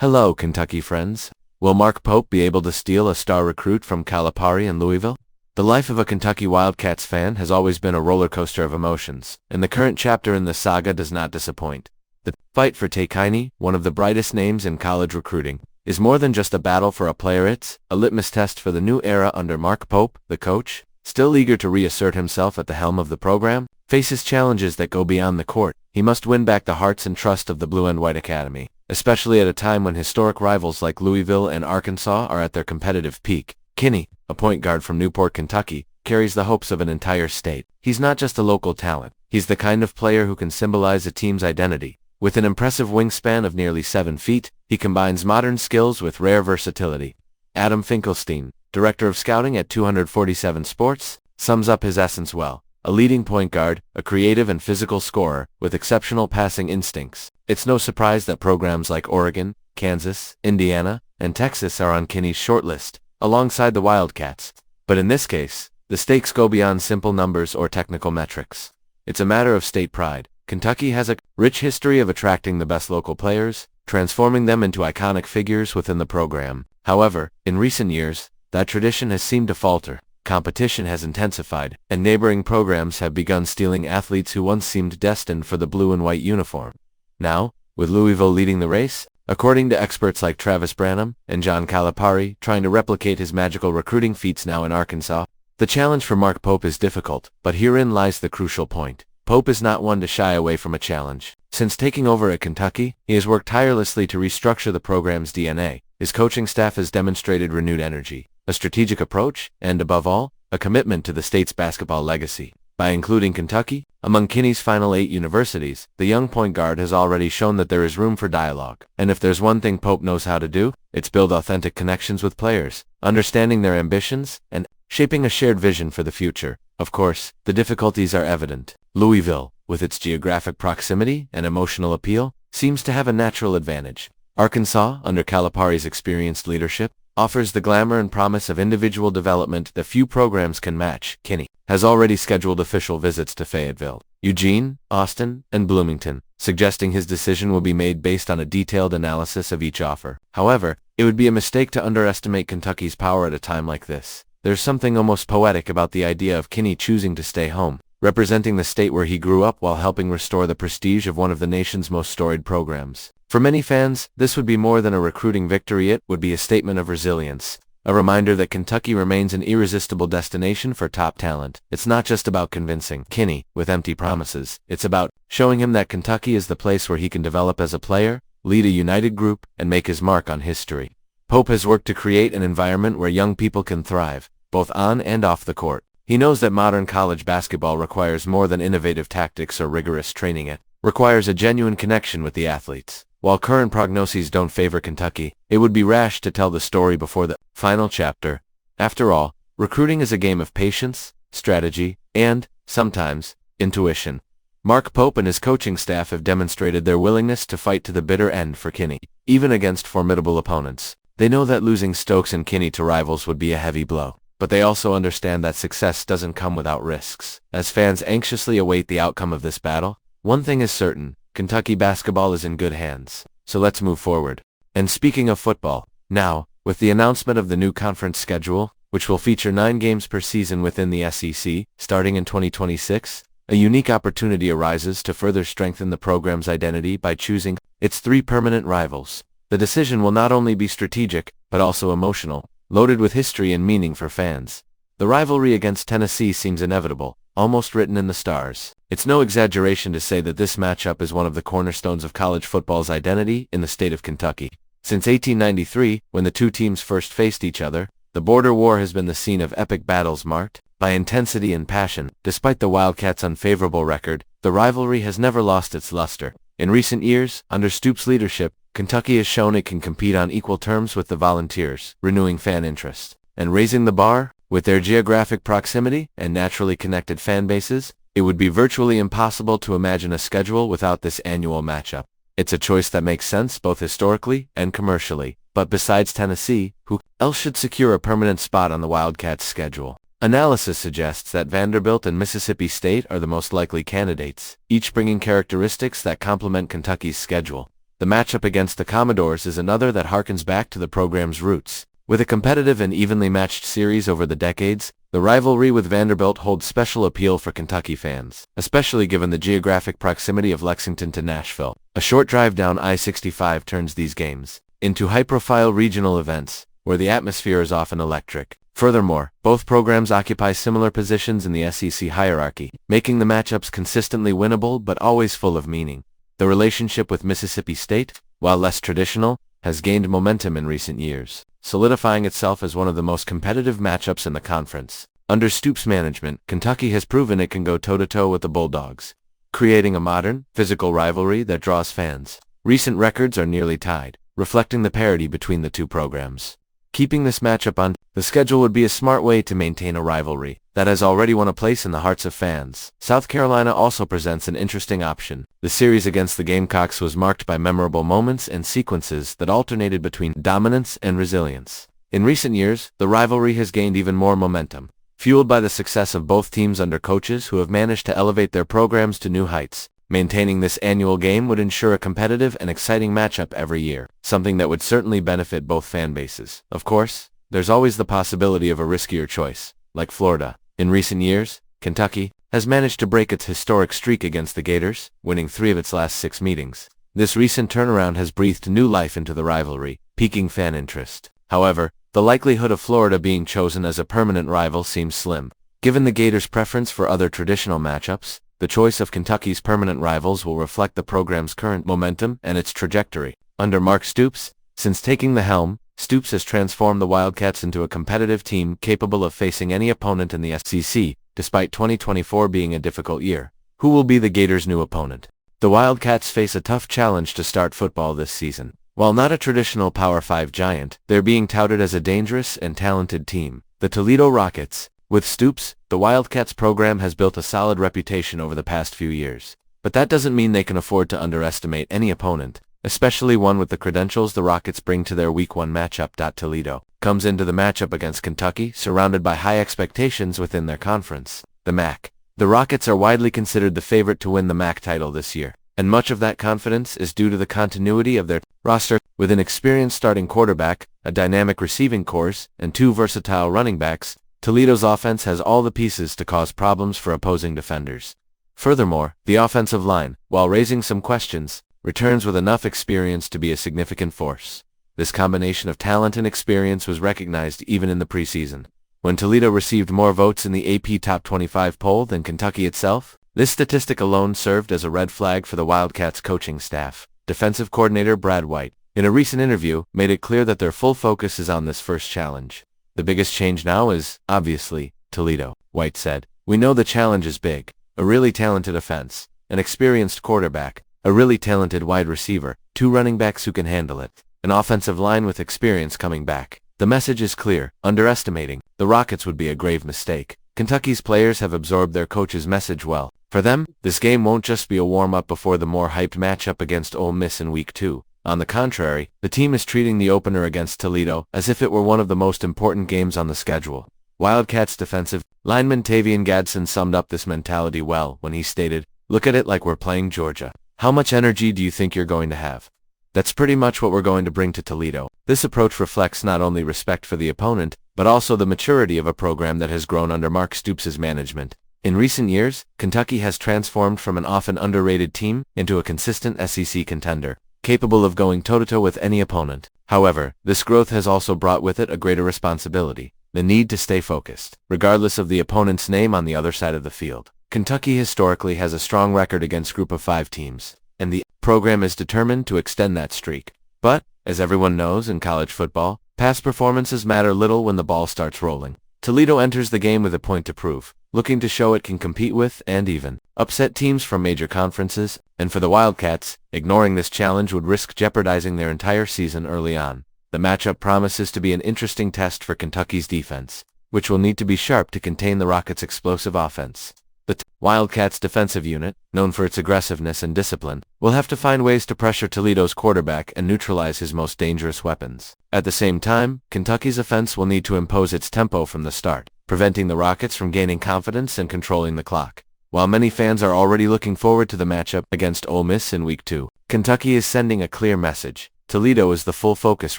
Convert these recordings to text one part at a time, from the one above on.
Hello, Kentucky friends. Will Mark Pope be able to steal a star recruit from Calipari and Louisville? The life of a Kentucky Wildcats fan has always been a roller coaster of emotions, and the current chapter in the saga does not disappoint. The fight for Takini, one of the brightest names in college recruiting, is more than just a battle for a player. It's a litmus test for the new era under Mark Pope, the coach, still eager to reassert himself at the helm of the program, faces challenges that go beyond the court. He must win back the hearts and trust of the Blue and White Academy, especially at a time when historic rivals like Louisville and Arkansas are at their competitive peak. Kinney, a point guard from Newport, Kentucky, carries the hopes of an entire state. He's not just a local talent. He's the kind of player who can symbolize a team's identity. With an impressive wingspan of nearly 7 feet, he combines modern skills with rare versatility. Adam Finkelstein, director of scouting at 247 Sports, sums up his essence well. A leading point guard, a creative and physical scorer, with exceptional passing instincts. It's no surprise that programs like Oregon, Kansas, Indiana, and Texas are on Kinney's shortlist, alongside the Wildcats. But in this case, the stakes go beyond simple numbers or technical metrics. It's a matter of state pride. Kentucky has a rich history of attracting the best local players, transforming them into iconic figures within the program. However, in recent years, that tradition has seemed to falter. Competition has intensified, and neighboring programs have begun stealing athletes who once seemed destined for the blue and white uniform. Now, with Louisville leading the race, according to experts like Travis Branham and John Calipari trying to replicate his magical recruiting feats now in Arkansas, the challenge for Mark Pope is difficult, but herein lies the crucial point. Pope is not one to shy away from a challenge. Since taking over at Kentucky, he has worked tirelessly to restructure the program's DNA. His coaching staff has demonstrated renewed energy, a strategic approach, and above all, a commitment to the state's basketball legacy. By including Kentucky among Kinney's final 8 universities, the young point guard has already shown that there is room for dialogue. And if there's one thing Pope knows how to do, it's build authentic connections with players, understanding their ambitions, and shaping a shared vision for the future. Of course, the difficulties are evident. Louisville, with its geographic proximity and emotional appeal, seems to have a natural advantage. Arkansas, under Calipari's experienced leadership, offers the glamour and promise of individual development that few programs can match. Kinney has already scheduled official visits to Fayetteville, Eugene, Austin, and Bloomington, suggesting his decision will be made based on a detailed analysis of each offer. However, it would be a mistake to underestimate Kentucky's power at a time like this. There's something almost poetic about the idea of Kinney choosing to stay home, representing the state where he grew up while helping restore the prestige of one of the nation's most storied programs. For many fans, this would be more than a recruiting victory. It would be a statement of resilience, a reminder that Kentucky remains an irresistible destination for top talent. It's not just about convincing Kinney with empty promises. It's about showing him that Kentucky is the place where he can develop as a player, lead a united group, and make his mark on history. Pope has worked to create an environment where young people can thrive, both on and off the court. He knows that modern college basketball requires more than innovative tactics or rigorous training. It requires a genuine connection with the athletes. While current prognoses don't favor Kentucky, it would be rash to tell the story before the final chapter. After all, recruiting is a game of patience, strategy, and, sometimes, intuition. Mark Pope and his coaching staff have demonstrated their willingness to fight to the bitter end for Kinney, even against formidable opponents. They know that losing Stokes and Kinney to rivals would be a heavy blow, but they also understand that success doesn't come without risks. As fans anxiously await the outcome of this battle, one thing is certain: Kentucky basketball is in good hands. So let's move forward. And speaking of football, now, with the announcement of the new conference schedule, which will feature 9 games per season within the SEC, starting in 2026, a unique opportunity arises to further strengthen the program's identity by choosing its 3 permanent rivals. The decision will not only be strategic, but also emotional, loaded with history and meaning for fans. The rivalry against Tennessee seems inevitable, almost written in the stars. It's no exaggeration to say that this matchup is one of the cornerstones of college football's identity in the state of Kentucky. Since 1893, when the two teams first faced each other, the border war has been the scene of epic battles marked by intensity and passion. Despite the Wildcats' unfavorable record, the rivalry has never lost its luster. In recent years, under Stoops' leadership, Kentucky has shown it can compete on equal terms with the Volunteers, renewing fan interest and raising the bar. With their geographic proximity and naturally connected fan bases, it would be virtually impossible to imagine a schedule without this annual matchup. It's a choice that makes sense both historically and commercially. But besides Tennessee, who else should secure a permanent spot on the Wildcats' schedule? Analysis suggests that Vanderbilt and Mississippi State are the most likely candidates, each bringing characteristics that complement Kentucky's schedule. The matchup against the Commodores is another that harkens back to the program's roots. With a competitive and evenly matched series over the decades, the rivalry with Vanderbilt holds special appeal for Kentucky fans, especially given the geographic proximity of Lexington to Nashville. A short drive down I-65 turns these games into high-profile regional events, where the atmosphere is often electric. Furthermore, both programs occupy similar positions in the SEC hierarchy, making the matchups consistently winnable but always full of meaning. The relationship with Mississippi State, while less traditional, has gained momentum in recent years, solidifying itself as one of the most competitive matchups in the conference. Under Stoops' management, Kentucky has proven it can go toe-to-toe with the Bulldogs, creating a modern, physical rivalry that draws fans. Recent records are nearly tied, reflecting the parity between the two programs. Keeping this matchup on the schedule would be a smart way to maintain a rivalry that has already won a place in the hearts of fans. South Carolina also presents an interesting option. The series against the Gamecocks was marked by memorable moments and sequences that alternated between dominance and resilience. In recent years, the rivalry has gained even more momentum, fueled by the success of both teams under coaches who have managed to elevate their programs to new heights. Maintaining this annual game would ensure a competitive and exciting matchup every year, something that would certainly benefit both fan bases. Of course, there's always the possibility of a riskier choice, like Florida. In recent years, Kentucky has managed to break its historic streak against the Gators, winning 3 of its last 6 meetings. This recent turnaround has breathed new life into the rivalry, piquing fan interest. However, the likelihood of Florida being chosen as a permanent rival seems slim. Given the Gators' preference for other traditional matchups, the choice of Kentucky's permanent rivals will reflect the program's current momentum and its trajectory. Under Mark Stoops, since taking the helm, Stoops has transformed the Wildcats into a competitive team capable of facing any opponent in the SEC, despite 2024 being a difficult year. Who will be the Gators' new opponent? The Wildcats face a tough challenge to start football this season. While not a traditional Power 5 giant, they're being touted as a dangerous and talented team. The Toledo Rockets. With Stoops, the Wildcats program has built a solid reputation over the past few years. But that doesn't mean they can afford to underestimate any opponent, especially one with the credentials the Rockets bring to their Week 1 matchup. Toledo comes into the matchup against Kentucky surrounded by high expectations within their conference, the MAC. The Rockets are widely considered the favorite to win the MAC title this year, and much of that confidence is due to the continuity of their roster. With an experienced starting quarterback, a dynamic receiving corps, and 2 versatile running backs, Toledo's offense has all the pieces to cause problems for opposing defenders. Furthermore, the offensive line, while raising some questions, returns with enough experience to be a significant force. This combination of talent and experience was recognized even in the preseason. When Toledo received more votes in the AP Top 25 poll than Kentucky itself, this statistic alone served as a red flag for the Wildcats coaching staff. Defensive coordinator Brad White, in a recent interview, made it clear that their full focus is on this first challenge. The biggest change now is, obviously, Toledo, White said. We know the challenge is big. A really talented offense, an experienced quarterback, a really talented wide receiver, 2 running backs who can handle it, an offensive line with experience coming back. The message is clear. Underestimating the Rockets would be a grave mistake. Kentucky's players have absorbed their coach's message well. For them, this game won't just be a warm-up before the more hyped matchup against Ole Miss in Week 2. On the contrary, the team is treating the opener against Toledo as if it were one of the most important games on the schedule. Wildcats defensive lineman Tavian Gadsden summed up this mentality well when he stated, "Look at it like we're playing Georgia. How much energy do you think you're going to have? That's pretty much what we're going to bring to Toledo." This approach reflects not only respect for the opponent, but also the maturity of a program that has grown under Mark Stoops' management. In recent years, Kentucky has transformed from an often underrated team into a consistent SEC contender, capable of going toe-to-toe with any opponent. However, this growth has also brought with it a greater responsibility, the need to stay focused, regardless of the opponent's name on the other side of the field. Kentucky historically has a strong record against Group of 5 teams, and the program is determined to extend that streak. But, as everyone knows in college football, past performances matter little when the ball starts rolling. Toledo enters the game with a point to prove, looking to show it can compete with, and even, upset teams from major conferences, and for the Wildcats, ignoring this challenge would risk jeopardizing their entire season early on. The matchup promises to be an interesting test for Kentucky's defense, which will need to be sharp to contain the Rockets' explosive offense. The Wildcats' defensive unit, known for its aggressiveness and discipline, will have to find ways to pressure Toledo's quarterback and neutralize his most dangerous weapons. At the same time, Kentucky's offense will need to impose its tempo from the start, preventing the Rockets from gaining confidence and controlling the clock. While many fans are already looking forward to the matchup against Ole Miss in Week 2, Kentucky is sending a clear message. Toledo is the full focus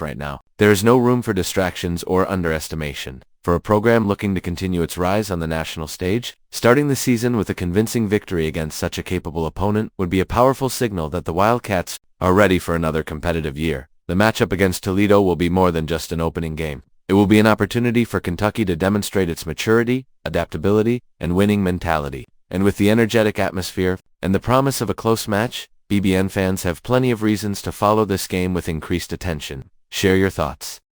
right now. There is no room for distractions or underestimation. For a program looking to continue its rise on the national stage, starting the season with a convincing victory against such a capable opponent would be a powerful signal that the Wildcats are ready for another competitive year. The matchup against Toledo will be more than just an opening game. It will be an opportunity for Kentucky to demonstrate its maturity, adaptability, and winning mentality. And with the energetic atmosphere and the promise of a close match, BBN fans have plenty of reasons to follow this game with increased attention. Share your thoughts.